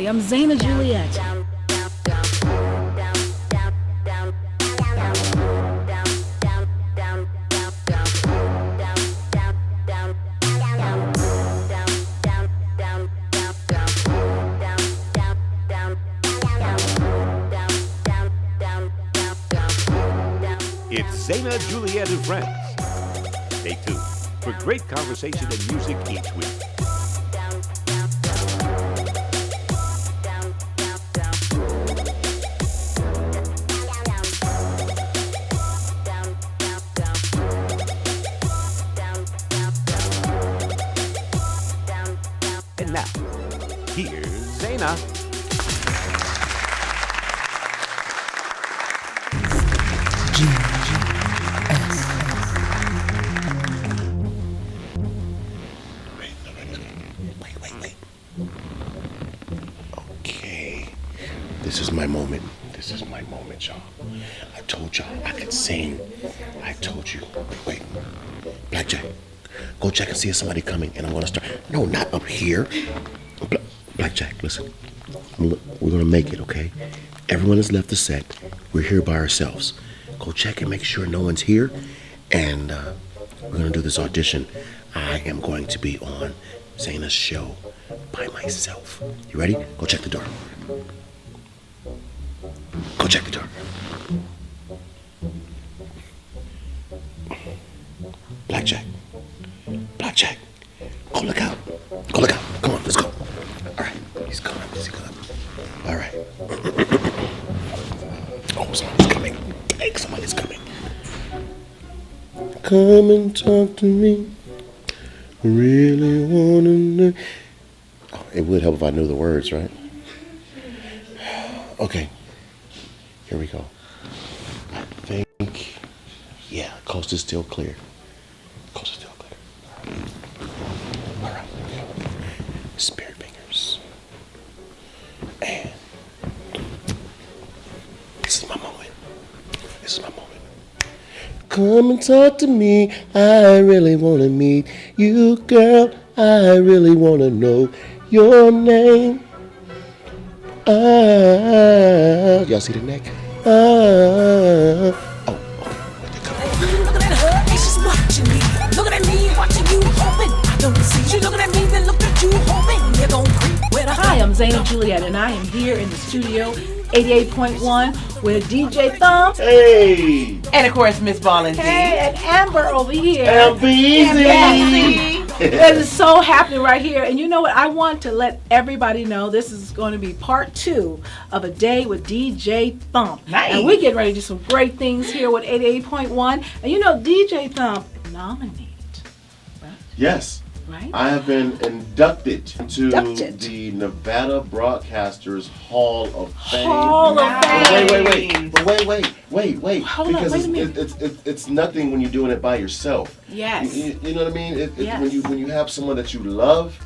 I'm Zaina Juliette. It's Zaina Juliette and Friends. Stay tuned for great conversation and music each week. And now, here's Zaina. Wait. Okay. This is my moment. Y'all. I told y'all I could sing. I told you. Wait. Blackjack, go check and see if somebody coming, and I'm gonna start. No, not up here. Blackjack, listen. We're gonna make it, okay? Everyone has left the set. We're here by ourselves. Go check and make sure no one's here, and we're gonna do this audition. I am going to be on Zaina's show by myself. You ready? Go check the door. Go check the door. Blackjack. Go look out. Come on, let's go. All right, he's coming. All right. Oh, somebody's coming. Hey, somebody's coming. Come and talk to me. Really wanna know. Oh, it would help if I knew the words, right? Okay. Here we go. I think, yeah, coast is still clear. All right. Spirit fingers. And this is my moment. Come and talk to me. I really want to meet you, girl. I really want to know your name. Y'all see the neck? Where'd they come from? Looking at her, and she's watching me. Looking at me, watching you, hoping I don't see. She looking at me, then look at you, hoping you're gonna creep with her. Hi, I'm Zaina Juliette, and I am here in the studio, 88.1, with DJ Thump. Hey! And of course, Miss Ballin. Hey, and Amber over here. Amber Easy! That is so happening right here. And you know what? I want to let everybody know this is going to be part 2 of A Day with DJ Thump. Nice. And we're getting ready to do some great things here with 88.1. And you know, DJ Thump nominated. Yes. Right? I have been inducted to the Nevada Broadcasters Hall of Fame. Hall of Fame. Wait. Hold on, wait a minute. It's nothing when you're doing it by yourself. Yes. You know what I mean? Yes. When you have someone that you love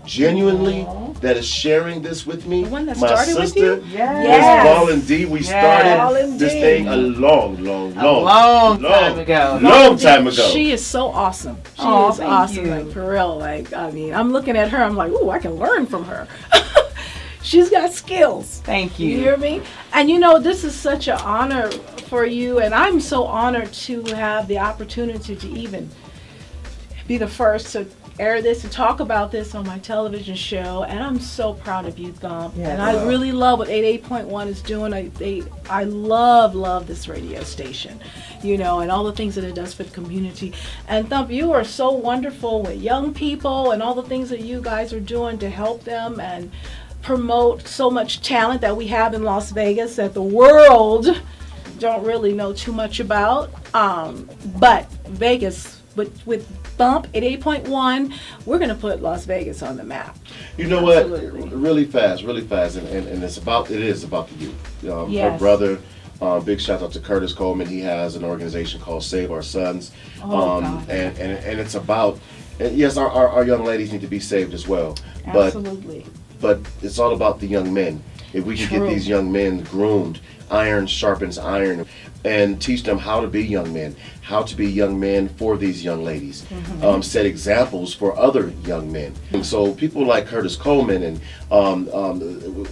genuinely that is sharing this with me. The one that my started with sister, you? Miss Ballin D. We started Ballin this D. thing a long time ago. Long time ago. She is so awesome. She is thank awesome. you. Like, for real. Like, I mean, I'm looking at her, I'm like, ooh, I can learn from her. She's got skills. Thank you. You hear me? And you know, this is such an honor for you, and I'm so honored to have the opportunity to even be the first to air this and talk about this on my television show, and I'm so proud of you, Thump. Yes. And I really love what 88.1 is doing. I love this radio station, you know, and all the things that it does for the community. And Thump, you are so wonderful with young people and all the things that you guys are doing to help them and promote so much talent that we have in Las Vegas that the world don't really know too much about. But Vegas, with Thump at 8.1, we're going to put Las Vegas on the map. You know what? Absolutely. Really fast, and it is about the youth. Yes. Her brother, big shout out to Curtis Coleman. He has an organization called Save Our Sons, God. and it's about, and yes, our young ladies need to be saved as well. Absolutely. But it's all about the young men. If we can True. get these young men groomed, iron sharpens iron, and teach them how to be young men, how to be young men for these young ladies, set examples for other young men. And so people like Curtis Coleman and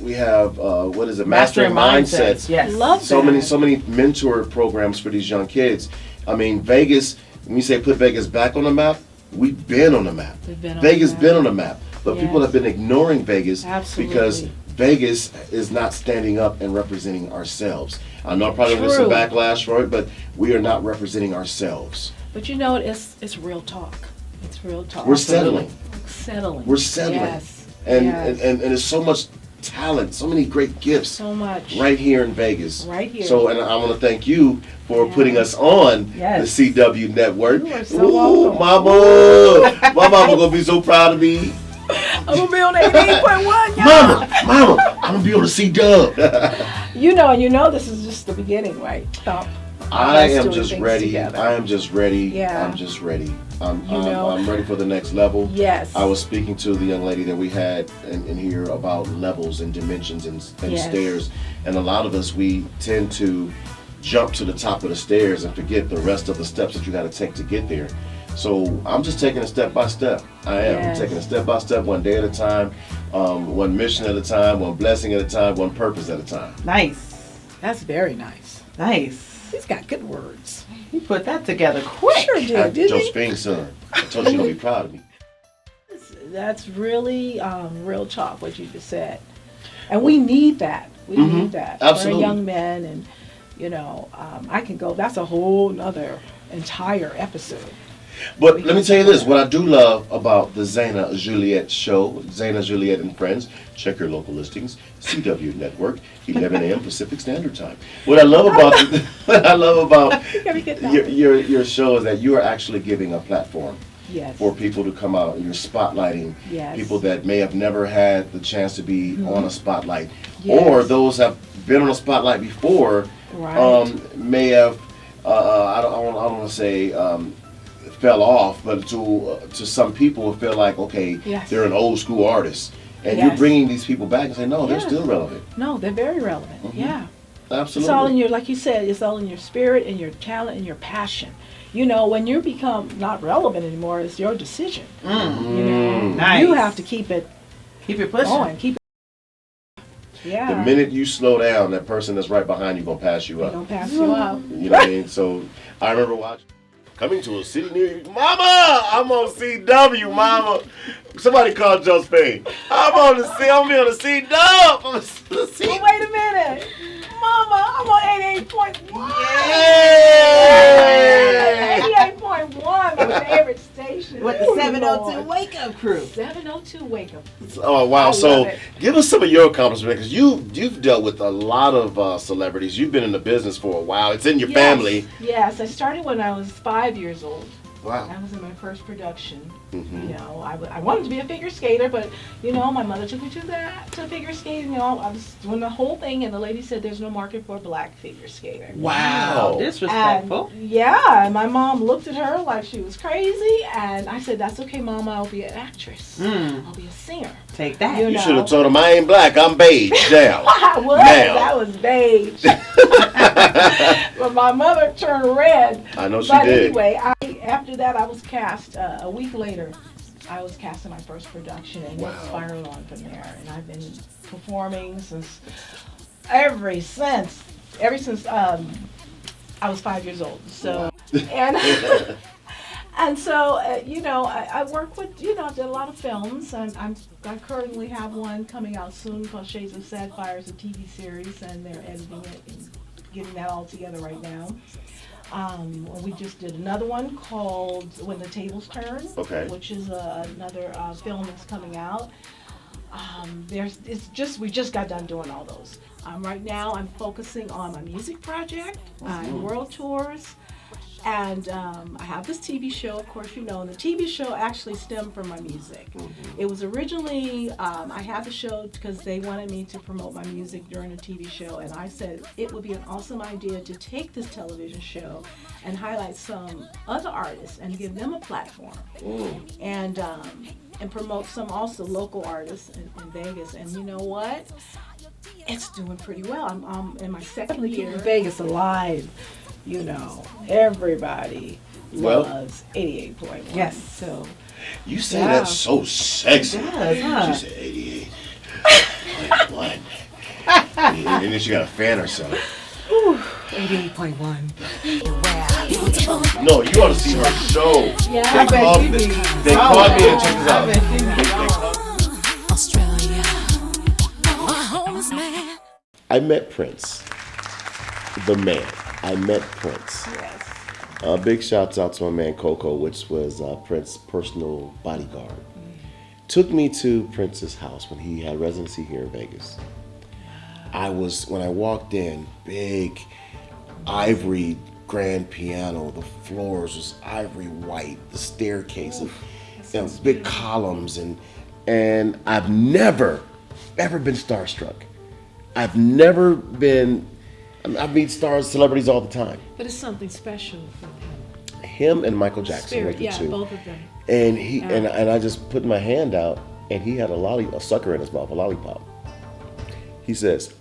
we have Mastering Mindsets. Yes. Love So that. many mentor programs for these young kids. I mean, Vegas. When you say put Vegas back on the map, we've been on the map. We've been on Vegas the map. been on the map, but Yes. people have been ignoring Vegas Absolutely. because Vegas is not standing up and representing ourselves. I know I probably will get some True. backlash for it, but we are not representing ourselves. But you know, it's real talk. It's real talk. We're settling. Settling. We're settling. Yes. And, yes. and there's so much talent, so many great gifts so much. right here in Vegas. Right here. So, and I want to thank you for Yeah. putting us on Yes. the CW network. You are so Ooh, welcome. mama. My mama gonna be so proud of me. I'm gonna be on 88.1, y'all. Mama, I'm gonna be on the C-Dub. You know, this is just the beginning, right? Thump. I Us am doing just things ready. together. I am just ready. Yeah. I'm just ready. I'm know. ready for the next level. Yes. I was speaking to the young lady that we had in here about levels and dimensions and Yes. stairs. And a lot of us, we tend to jump to the top of the stairs and forget the rest of the steps that you got to take to get there. So I'm just taking it step by step. I am. Yes. I'm taking it step by step, one day at a time, one mission at a time, one blessing at a time, one purpose at a time. Nice. That's very nice. Nice. He's got good words. He put that together quick. Sure did, didn't he? Josephine's son. I told you you're going to be proud of me. That's really real talk, what you just said. And we need that. We need that. Absolutely. For young men, and, I can go, that's a whole nother entire episode. But let me tell you this, what I do love about the Zaina Juliette show, Zaina Juliette and Friends, check your local listings, CW Network, 11 a.m. Pacific Standard Time. What I love about Gotta get that. your show is that you are actually giving a platform Yes. for people to come out, and you're spotlighting Yes. people that may have never had the chance to be on a spotlight, Yes. or those have been on a spotlight before, Right. may have, I don't want to say, fell off, but to some people feel like, okay, Yes. they're an old school artist, and you're Yes. bringing these people back and say, no, they're Yeah. still relevant. No, they're very relevant. Yeah. Absolutely. It's all in your, like you said, it's all in your spirit and your talent and your passion. When you become not relevant anymore, it's your decision. Nice. You have to keep it Keep it pushing. going. Keep it. Yeah. The minute you slow down, that person that's right behind you gonna pass you They up. don't pass you up. You know what I mean? So I remember watching. Coming to a city near you. Mama! I'm on CW, mama. Somebody call Josephine. I'm on the C. I'm on the CW. I'm on the C. Well, wait a minute. Mama, I'm on 88.1. Yay! 88.1, my favorite station. With the Ooh, 702 Lord. Wake Up Crew. 702 Wake Up. Oh wow! I So love it. give us some of your accomplishments, because you've dealt with a lot of celebrities. You've been in the business for a while. It's in your family. Yes, I started when I was 5 years old. Wow. That was in my first production. Mhm. I wanted to be a figure skater, but my mother took me to figure skating. I was doing the whole thing, and the lady said there's no market for a black figure skater. Wow. Wow. Disrespectful. And, yeah, and my mom looked at her like she was crazy, and I said, "That's okay, Mama. I'll be an actress. I'll be a singer." Take that. You You know. should have told him I ain't black. I'm beige. Down. I was. Now. That was beige. But my mother turned red. I know she But did. anyway, after that, I was cast a week later. I was cast in my first production, and Wow. it spiraled on from there. And I've been performing ever since I was 5 years old. So, and and so I work with I did a lot of films, and I currently have one coming out soon called Shades of Sapphire, a TV series, and they're editing it and getting that all together right now. We just did another one called When the Tables Turn, Okay. which is another film that's coming out. We just got done doing all those. Right now, I'm focusing on my music project, world tours, and I have this TV show, of course, and the TV show actually stemmed from my music. It was originally, I had the show because they wanted me to promote my music during the TV show, and I said it would be an awesome idea to take this television show and highlight some other artists and give them a platform, and promote some also local artists in Vegas. And you know what? It's doing pretty well. I'm in my second year. Vegas alive, you know. Everybody loves 88.1. Yes. So You say that so sexy. does, huh? She said 88.1. And then she got a fan herself. 88.1. No, you ought to see her show. Yeah, They I bet called you me. do. They called me and check this out. I bet you do. They called- Australia, my home is mad. I met Prince, the man. I met Prince. Yes. Big shouts out to my man Coco, which was Prince's personal bodyguard. Took me to Prince's house when he had residency here in Vegas. When I walked in, big ivory grand piano. The floors was ivory white. The staircase, and big columns, and I've never ever been starstruck. I've never been. I meet celebrities all the time. But it's something special for him. Him and Michael Jackson, Spirit, were the yeah, two. both of them. And and I just put my hand out, and he had a sucker in his mouth, a lollipop. He says,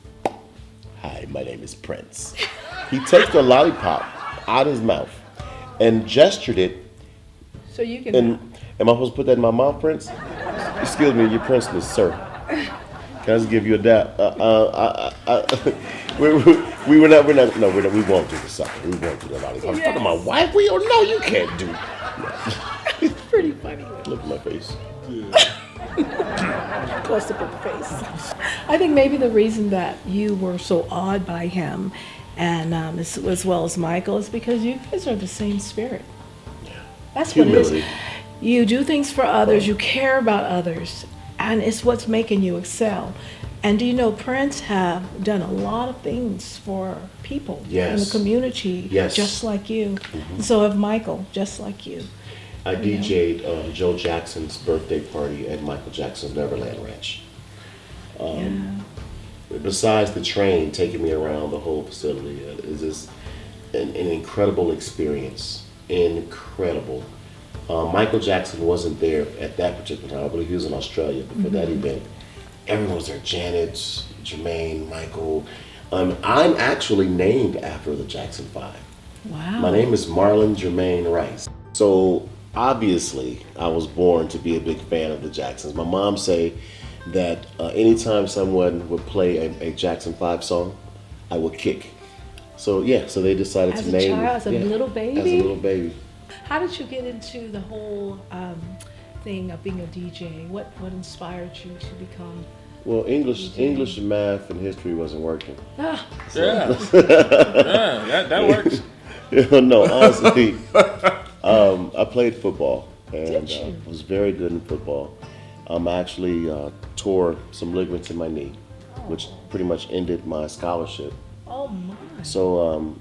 "Hi, my name is Prince." He takes the lollipop out of his mouth and gestured it. So you can. And am I supposed to put that in my mouth, Prince? Excuse me, your princeness, sir. Can I just give you a dab? We won't do the sucker. We won't do the lollipop. I was talking to my wife. No, you can't do. It's pretty funny. Look at my face. Close up in the face. I think maybe the reason that you were so awed by him, and as well as Michael, is because you guys are the same spirit. That's what it Humility. is. You do things for others. You care about others, and it's what's making you excel. And do you know Prince have done a lot of things for people in the Yes. community, Yes. just like you. And so have Michael, just like you. I DJ'd Joe Jackson's birthday party at Michael Jackson's Neverland Ranch. Besides the train taking me around the whole facility, it's just an incredible experience. Incredible. Michael Jackson wasn't there at that particular time. I believe he was in Australia, but for that event, everyone was there. Janet, Jermaine, Michael. I'm actually named after the Jackson 5. Wow. My name is Marlon Jermaine Rice. So obviously, I was born to be a big fan of the Jacksons. My mom say that anytime someone would play a Jackson 5 song, I would kick. So so they decided As to a name child, me. as a little baby? As a little baby. How did you get into the whole thing of being a DJ? What inspired you to become? Well, English, DJ. math, and history wasn't working. Ah, Yeah. Yeah, that works. No, honestly, I played football and Did you? was very good in football. I actually tore some ligaments in my knee, which pretty much ended my scholarship. oh my! So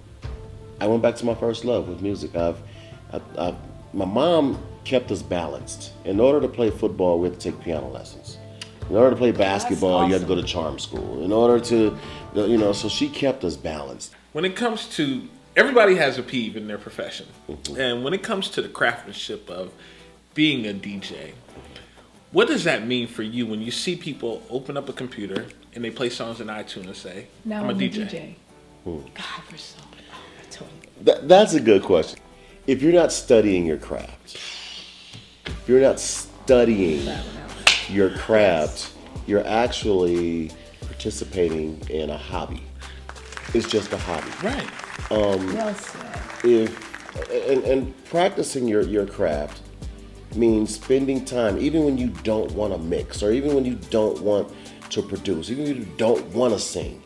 I went back to my first love with music. My mom kept us balanced. In order to play football, we had to take piano lessons. In order to play basketball, you had to go to charm school. In order to, so she kept us balanced. When it comes to, everybody has a peeve in their profession. And when it comes to the craftsmanship of being a DJ, what does that mean for you when you see people open up a computer and they play songs in iTunes and say, Now I'm a DJ? God, we're so. I told you. That's a good question. If you're not studying your craft, if you're not studying your craft, you're actually participating in a hobby. It's just a hobby. Right. Well said. And practicing your craft means spending time, even when you don't want to mix, or even when you don't want to produce, even when you don't want to sing.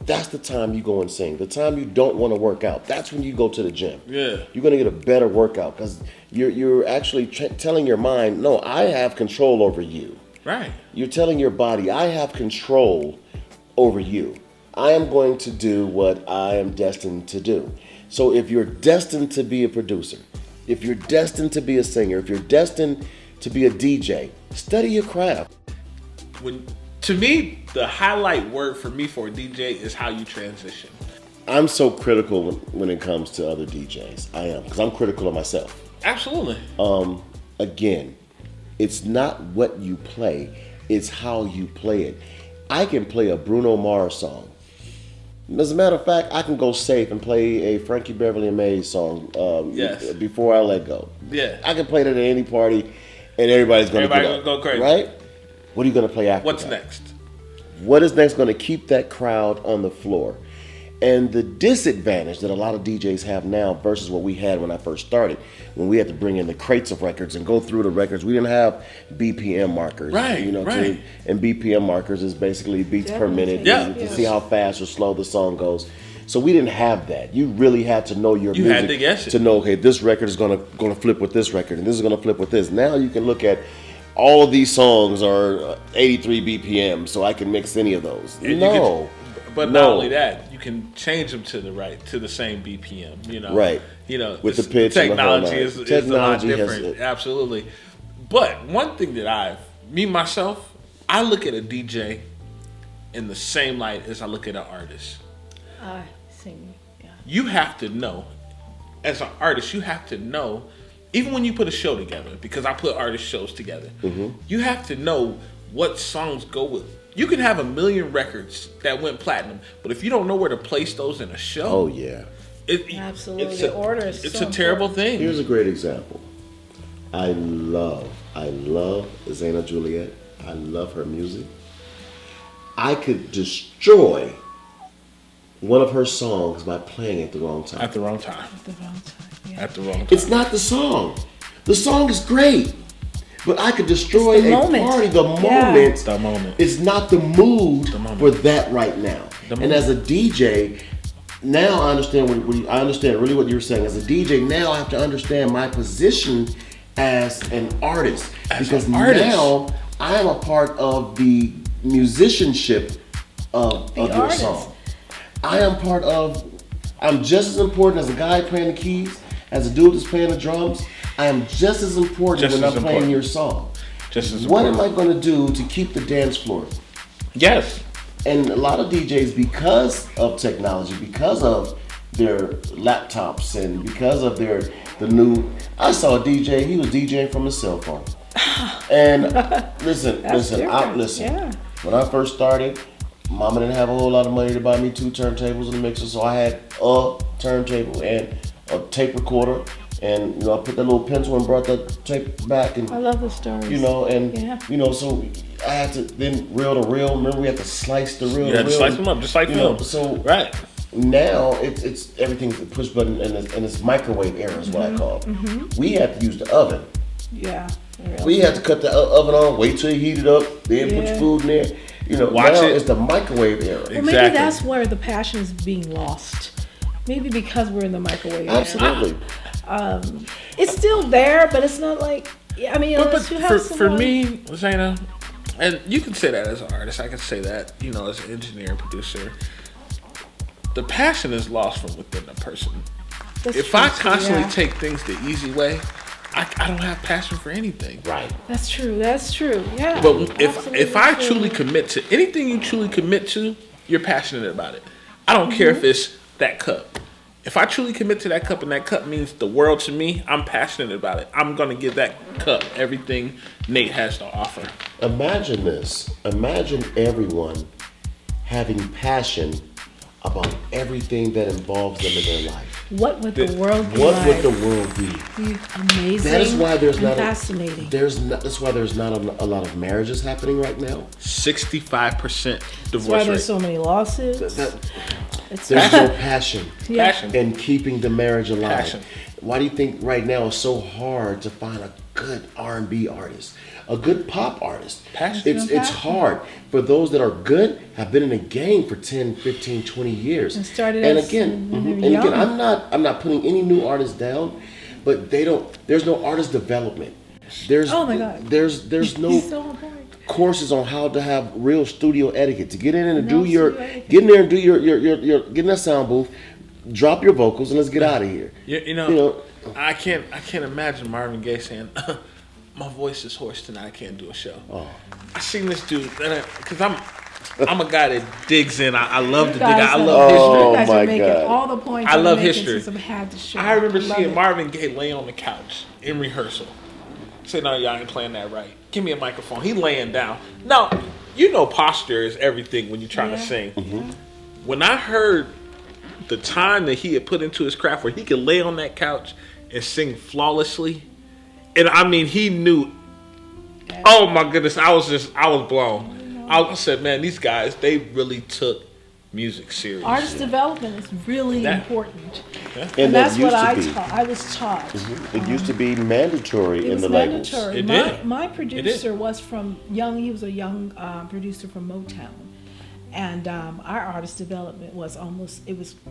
That's the time you go and sing. The time you don't want to work out, that's when you go to the gym. Yeah. You're going to get a better workout because you're actually telling your mind, no, I have control over you. Right. You're telling your body, I have control over you. I am going to do what I am destined to do. So if you're destined to be a producer, if you're destined to be a singer, if you're destined to be a DJ, study your craft. To me, the highlight word for me for a DJ is how you transition. I'm so critical when it comes to other DJs. I am, because I'm critical of myself. Absolutely. Again, it's not what you play, it's how you play it. I can play a Bruno Mars song. As a matter of fact, I can go safe and play a Frankie Beverly and Mays song. Yes. Before I let go. Yeah. I can play that at any party, and everybody's going to Everybody go crazy. right? What are you going to play after What's that? next? What is next going to keep that crowd on the floor? And the disadvantage that a lot of DJs have now versus what we had when I first started, when we had to bring in the crates of records and go through the records, we didn't have BPM markers. Right, right. And BPM markers is basically beats per minute Yeah. to see how fast or slow the song goes. So we didn't have that. You really had to know your You music had to guess it. to know, okay, this record is gonna flip with this record, and this is gonna flip with this. Now you can look at all of these songs are 83 BPM, so I can mix any of those. And but not only that, you can change them to the same BPM. Right. With the pitch and the whole technology nine. is a lot Technology has different. it. Absolutely. But one thing that I look at a DJ in the same light as I look at an artist. I sing. Yeah. You have to know, as an artist, even when you put a show together, because I put artist shows together, you have to know what songs go with. You can have 1 million records that went platinum, but if you don't know where to place those in a show, Oh yeah. Absolutely. it's The order is it's so a terrible important. thing. Here's a great example. I love Zaina Juliette. I love her music. I could destroy one of her songs by playing at the wrong time. At the wrong time. The wrong time. Yeah. At the wrong time. It's not the song. The song is great. But I could destroy It's the a moment. party. The Yeah. moment. The moment. It's not the mood moment. for that right now. And as a DJ, now I understand I understand really what you were saying. As a DJ, now I have to understand my position as an artist. Because now I am a part of the musicianship of your artist. song. I'm just as important as a guy playing the keys, as a dude that's playing the drums. I am just as important when I'm playing your song. What am I going to do to keep the dance floor? Yes. And a lot of DJs, because of technology, because of their laptops, and because of the new. I saw a DJ. He was DJing from his cell phone. And listen. Yeah. When I first started, Mama didn't have a whole lot of money to buy me 2 turntables and a mixer, so I had a turntable and a tape recorder. And I put that little pencil and brought that tape back, and I love the stories. So I had to then reel to reel. Remember, we had to slice the reel. You had to slice them up, just like film. So right now it's everything's a push button, and it's microwave era is what I call it. We had to use the oven. Yeah. We had to cut the oven on, wait till it heated up, then put your food in there. Watch now it. it's the microwave era. Well, maybe that's where the passion is being lost. Maybe because we're in the microwave era. Absolutely. It's still there, but it's not like. I mean, unless you have for me, Zaina, and you can say that as an artist. I can say that, as an engineer and producer. The passion is lost from within the person. If I constantly take things the easy way, I don't have passion for anything. Right. That's true. Yeah. But if I truly commit to anything, you truly commit to, you're passionate about it. I don't care if it's that cup. If I truly commit to that cup and that cup means the world to me, I'm passionate about it. I'm going to give that cup everything Nate has to offer. Imagine this. Imagine everyone having passion about everything that involves them in their life. What would the world be What like? would the world be? Amazing. That is why there's not fascinating. That's why there's not a lot of marriages happening right now. 65% divorce That's why rate. there's so many lawsuits. There's no passion Passion. in keeping the marriage alive. Passion. Why do you think right now it's so hard to find a good R&B artist, a good pop artist? Passion. It's hard for those that are good, have been in the game for 10, 15, 20 years. And started and as again, when they were and again, young. I'm not putting any new artists down, but there's no artist development. Oh my God. There's no So on point. courses on how to have real studio etiquette, to get in and No do your studio etiquette. get in there and do your get in that sound booth, drop your vocals, and let's get out of here. I can't imagine Marvin Gaye saying, "My voice is hoarse tonight. I can't do a show." Oh. I seen this dude because I'm a guy that digs in. I love to dig. Guys I are- love Oh, you guys my are making God. all the points. I I'm love making history. since I've had the show. I remember love seeing it. Marvin Gaye lay on the couch in rehearsal. Say, "No, y'all ain't playing that right. Give me a microphone." He laying down. No, you know, posture is everything when you're trying to sing. When I heard the time that he had put into his craft, where he could lay on that couch and sing flawlessly, and I mean, he knew. Oh my goodness, I was blown. I said, man, these guys, they really took music serious. Artist development is really important. And that's what I was taught. It used to be mandatory It in was the labels. mandatory. It did. My producer was from young. He was a young producer from Motown, and our artist development was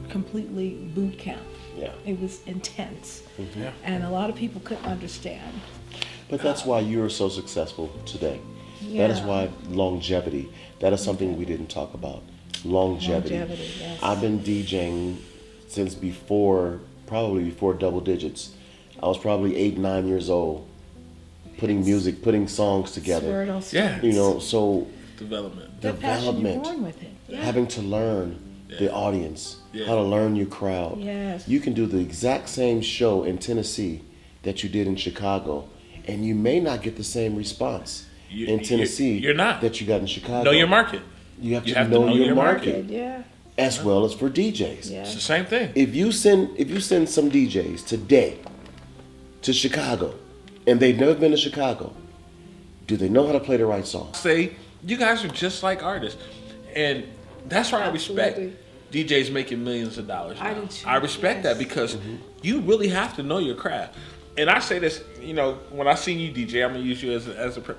completely boot camp. Yeah. It was intense, and a lot of people couldn't understand. But that's why you're so successful today. That is Yeah. why longevity. That is something we didn't talk about. Longevity. Yes. I've been DJing since probably before double digits. I was probably 8, 9 years old, putting songs together. Word on Yeah. You know, so Development. the passion you're development, born with it. Yeah. having to learn the audience, Yeah. how to learn your crowd. Yes. You can do the exact same show in Tennessee that you did in Chicago, and you may not get the same response in Tennessee you're not. that you got in Chicago. Know your market. You have to know your market, Yeah. as well as for DJs. Yeah. It's the same thing. If you send some DJs today to Chicago, and they've never been to Chicago, do they know how to play the right song? Say, you guys are just like artists, and that's why I respect Absolutely. DJs making millions of dollars. I now. do too, I respect that because you really have to know your craft. And I say this, you know, when I seen you DJ, I'm gonna use you as a.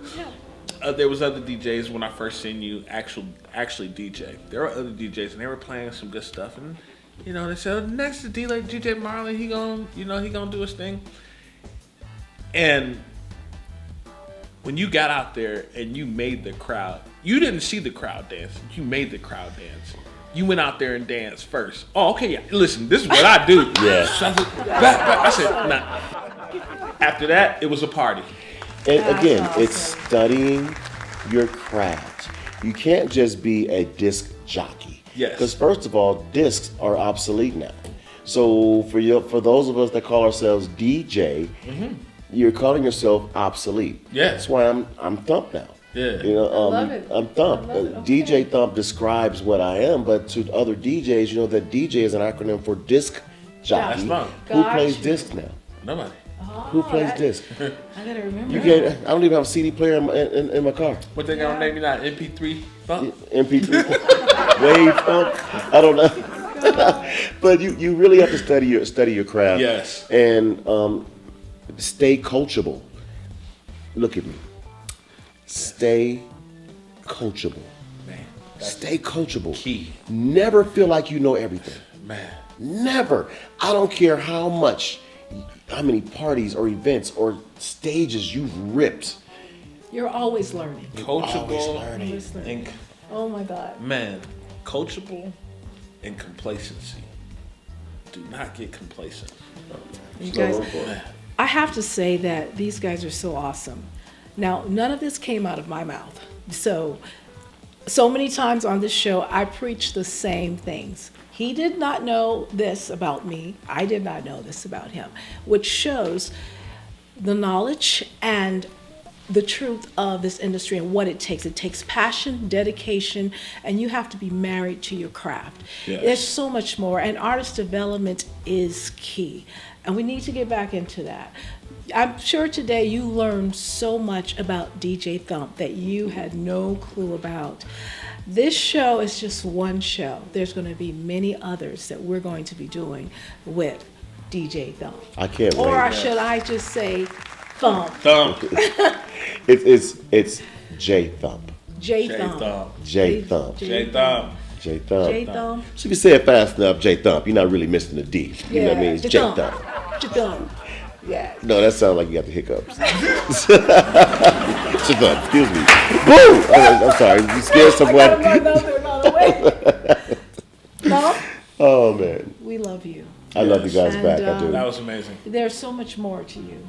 There was other DJs when I first seen you actually DJ. There were other DJs and they were playing some good stuff, and you know they said next to DJ Marlon, he gonna do his thing. And when you got out there and you made the crowd, you didn't see the crowd dance. You made the crowd dance. You went out there and danced first. Oh, okay, yeah. Listen, this is what I do. Yeah. So I said, nah. After that, it was a party. And That's again, awesome. it's studying your craft. You can't just be a disc jockey. Yes. Because first of all, discs are obsolete now. So for those of us that call ourselves DJ, you're calling yourself obsolete. Yeah. That's why I'm Thump now. Yeah. You know, love it. I'm Thump. I love it. Okay. DJ Thump describes what I am, but to other DJs, you know that DJ is an acronym for disc jockey. That's fine. Who Got plays you. disc now? Nobody. Who plays that- disc? I gotta remember. You that. can't. I don't even have a CD player in my car. What they gonna name me now? MP3 Thump? MP3, Wave Thump. I don't know. But you really have to study your craft. Yes. And stay coachable. Look at me. Stay coachable. Man, Stay coachable. key. Never feel like you know everything. Man. Never. I don't care how many parties or events or stages you've ripped. You're always learning. Always Coachable. learning. Always learning. And, Oh my God. man, coachable and complacency. Do not get complacent. You No guys, room for it. I have to say that these guys are so awesome. Now, none of this came out of my mouth. So many times on this show, I preach the same things. He did not know this about me. I did not know this about him, which shows the knowledge and the truth of this industry and what it takes. It takes passion, dedication, and you have to be married to your craft. Yes. There's so much more, and artist development is key. And we need to get back into that. I'm sure today you learned so much about DJ Thump that you had no clue about. This show is just one show. There's going to be many others that we're going to be doing with DJ Thump. I can't wait. Or should I just say Thump? Thump. It's J Thump. J J Thump. Thump. J Thump. J Thump. J Thump. J Thump. So if you say it fast enough, J Thump, you're not really missing the D. You know what I mean? It's J Thump. J Thump. Yeah. No, that sounds like you got the hiccups. J Thump, excuse me. Boo! I'm sorry, you scared someone. No, Oh man, we love you. I love you guys And, back. I do. That was amazing. There's so much more to you.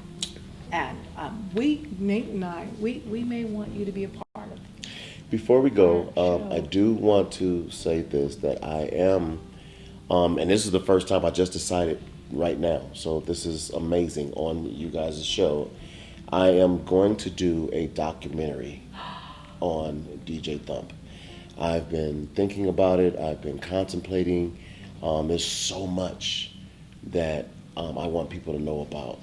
And Nate and I, we may want you to be a part of it. Before we go, I do want to say this, that I am, and this is the first time I just decided right now, so this is amazing on you guys' show. I am going to do a documentary on DJ Thump. I've been thinking about it. I've been contemplating. There's so much that I want people to know about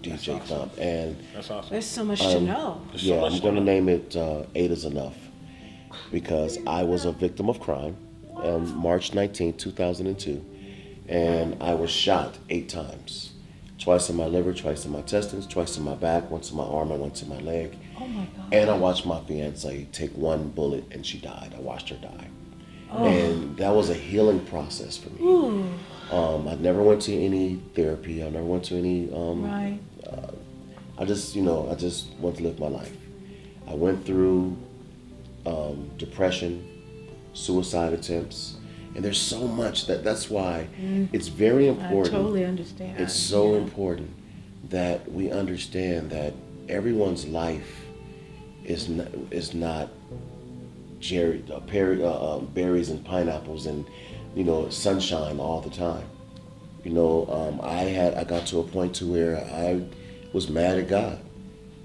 DJ Thump. And That's awesome. There's so much to know. yeah, I'm going to name it 8 is Enough, because I was a victim of crime on March 19, 2002, and I was shot 8 times. Twice in my liver, twice in my intestines, twice in my back, once in my arm, and once in my leg. Oh my God. And I watched my fiance take 1 bullet and she died. I watched her die. And that was a healing process for me. I never went to any therapy. I never went to any, Right. I just want to live my life. I went through depression, suicide attempts, and there's so much that's why it's very important. I totally understand. It's so important that we understand that everyone's life is not berries and pineapples and sunshine all the time. I got to a point to where I was mad at God.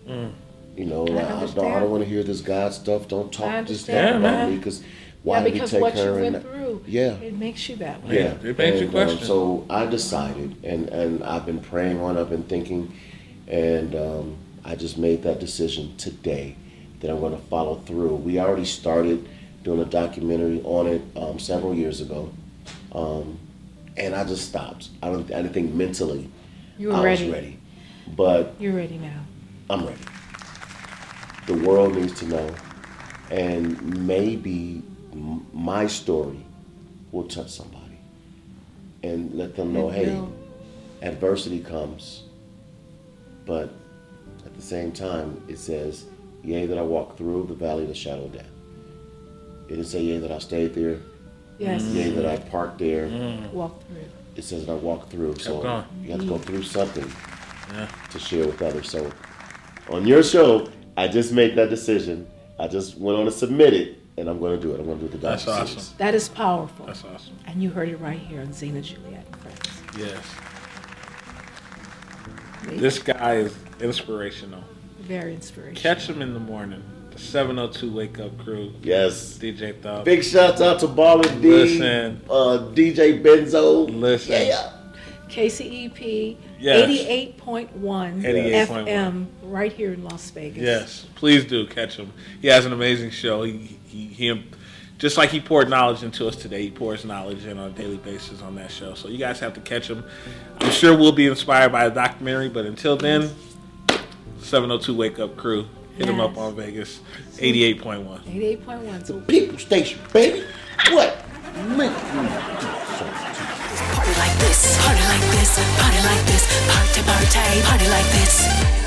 I don't want to hear this God stuff. Don't talk this stuff about me, because why did he take what her? you went through, yeah, it makes you that way. yeah, It makes you question. So I decided, and I've been praying on, I've been thinking, and I just made that decision today that I'm going to follow through. We already started doing a documentary on it several years ago, and I just stopped. I didn't think mentally You were I ready. was ready, but You're ready now. I'm ready. The world needs to know, and maybe my story will touch somebody and let them know, It hey, will. adversity comes, but at the same time, it says, yea, that I walk through the valley of the shadow of death. It didn't say, yea, that I stayed there, Yes. yea, that I parked there. Walk through. It says that I walked through. So going. you have to go through something Yeah. to share with others. So on your show, I just made that decision. I just went on to submit it, and I'm going to do it. I'm going to do the That's docu-series. awesome. That is powerful. That's awesome. And you heard it right here on Zaina Juliette and Friends. Yes. This guy is inspirational. Very inspirational. Catch him in the morning. The 702 Wake Up Crew. Yes. DJ Thump. Big shouts out to Ballin D, Listen. DJ Benzo. Listen. Yeah. KCEP Yes. 88.1 88.1. FM right here in Las Vegas. Yes, please do catch him. He has an amazing show. He just like he poured knowledge into us today, he pours knowledge in on a daily basis on that show. So you guys have to catch him. I'm sure we'll be inspired by the documentary, but until then, 702 Wake Up Crew. Hit him up Yes. on Vegas, 88.1. 88.1. So People station, baby. What? Party like this, party like this, party like this, party, party, party like this.